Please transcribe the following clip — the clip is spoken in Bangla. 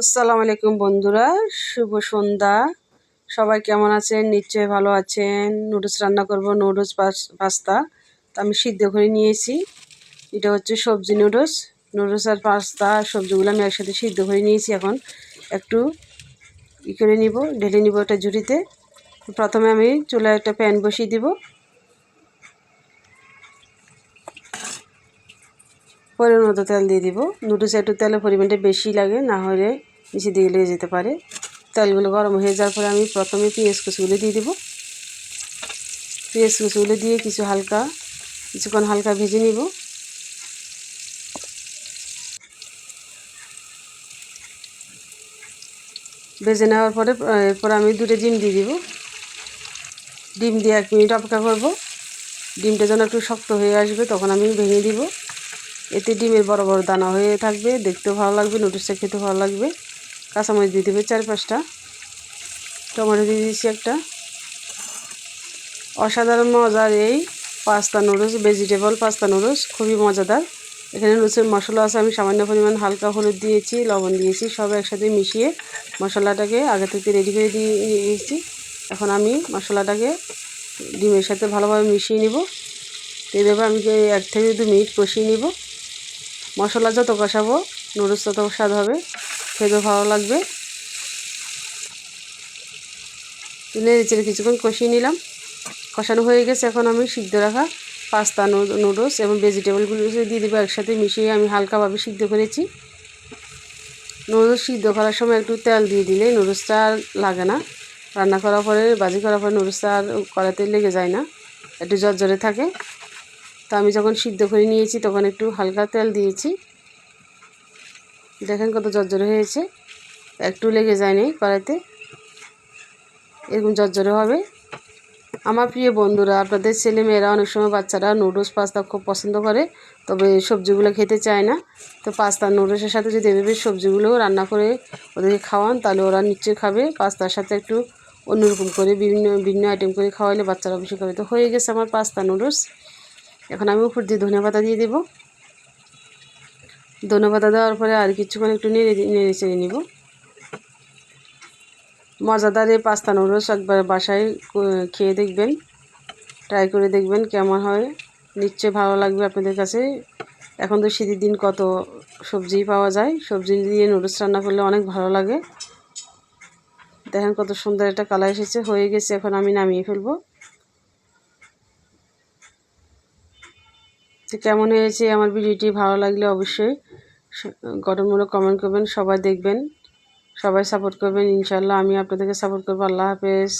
আসসালামু আলাইকুম বন্ধুরা, শুভ সন্ধ্যা। সবাই কেমন আছেন? নিশ্চয়ই ভালো আছেন। নুডলস রান্না করব, নুডলস পাস্তা। তো আমি সিদ্ধ করে নিয়েছি। এটা হচ্ছে সবজি নুডলস। নুডলস আর পাস্তা সবজিগুলো আমি একসাথে সিদ্ধ করে নিয়েছি। এখন একটু করে নিব, ঢেলে নিব একটা ঝুড়িতে। প্রথমে আমি চুলায় একটা প্যান বসিয়ে দিব। পরিমাণ মতো তেল দিয়ে দিব। নুডলসে একটু তেলের পরিমাণটা বেশি লাগে, না হলে নিচে দিয়ে লেগে যেতে পারে। তেলগুলো গরম হয়ে যাওয়ার পরে আমি প্রথমে পেঁয়াজ কুচিগুলো দিয়ে দেবো। পেঁয়াজ কুচিগুলো দিয়ে কিছুক্ষণ হালকা ভেজে নিব। ভেজে নেওয়ার পরে এরপর আমি 2টা ডিম দিয়ে দিব। ডিম দিয়ে 1 মিনিট অপেক্ষা করব। ডিমটা যেন একটু শক্ত হয়ে আসবে, তখন আমি ভেঙে দিব। এতে ডিমের বড় বড় দানা হয়ে থাকবে, দেখতেও ভালো লাগবে, নুডলসটা খেতে ভালো লাগবে। কাঁচামরিচ দিয়ে দেবে 4-5টা। টমেটো দিয়ে দিচ্ছি একটা। অসাধারণ মজার এই pasta noodles, vegetable pasta noodles খুবই মজাদার। এখানে নুডলসের মশলা আছে, আমি সামান্য পরিমাণ হালকা হলুদ দিয়েছি, লবণ দিয়েছি, সব একসাথে মিশিয়ে মশলাটাকে আগে থেকে রেডি করে দিয়েছি। এখন আমি মশলাটাকে ডিমের সাথে ভালোভাবে মিশিয়ে নিব। এইভাবে আমি 1 থেকে 2 মিনিট কষিয়ে নিব। মশলা যত কষাবো নুডলস তত স্বাদ হবে, খেতেও ভালো লাগবে। নেড়ে চেড়ে কিছুক্ষণ কষিয়ে নিলাম। কষানো হয়ে গেছে। এখন আমি সিদ্ধ রাখা পাস্তা নুডলস এবং ভেজিটেবলগুলো দিয়ে দেবো একসাথে মিশিয়ে আমি হালকাভাবে সিদ্ধ করেছি। নুডলস সিদ্ধ করার সময় একটু তেল দিয়ে দিলে নুডলসটা আর লাগে না। রান্না করার পরে, ভাজি করার পরে নুডলসটা আর কড়াইতে লেগে যায় না, একটু ঝরঝরে থাকে। তো আমি যখন সিদ্ধ করে নিয়েছি তখন একটু হালকা তেল দিয়েছি। দেখেন কত ঝরঝরে হয়েছে, একটু লেগে যায়নি কড়াইতে। এরকম ঝরঝরে হবে। আমার প্রিয় বন্ধুরা, আপনাদের ছেলেমেয়েরা অনেক সময় বাচ্চারা নুডলস পাস্তা খুব পছন্দ করে, তবে সবজিগুলো খেতে চায় না। তো পাস্তা নুডলসের সাথে যদি এভাবে সবজিগুলো রান্না করে ওদেরকে খাওয়ান, তাহলে ওরা নিশ্চয়ই খাবে। পাস্তার সাথে একটু অন্যরকম করে বিভিন্ন আইটেম করে খাওয়াইলে বাচ্চারা অবশ্যই খাবে। তো হয়ে গেছে আমার পাস্তা নুডলস। এখন আমি উপর দিয়ে ধনেপাতা দিয়ে দেবো। ধনেপাতা দেওয়ার পরে আর কিছুক্ষণ একটু নেড়ে চেড়ে নিব। মজাদার এই পাস্তা নুডলস একবার বাসায় খেয়ে দেখবেন, ট্রাই করে দেখবেন কেমন হয়। নিশ্চয়ই ভালো লাগবে আপনাদের কাছে। এখন তো শীতের দিন, কত সবজি পাওয়া যায়, সবজি দিয়ে নুডলস রান্না করলে অনেক ভালো লাগে। দেখেন কত সুন্দর একটা কালার এসেছে। হয়ে গেছে, এখন আমি নামিয়ে ফেলবো। তো কেমন হয়েছে আমার ভিডিওটি ভালো লাগলে অবশ্যই গঠনমূলক কমেন্ট করবেন। সবাই দেখবেন, সবাই সাপোর্ট করবেন। ইনশাল্লাহ আমি আপনাদেরকে সাপোর্ট করবো। আল্লাহ হাফেজ।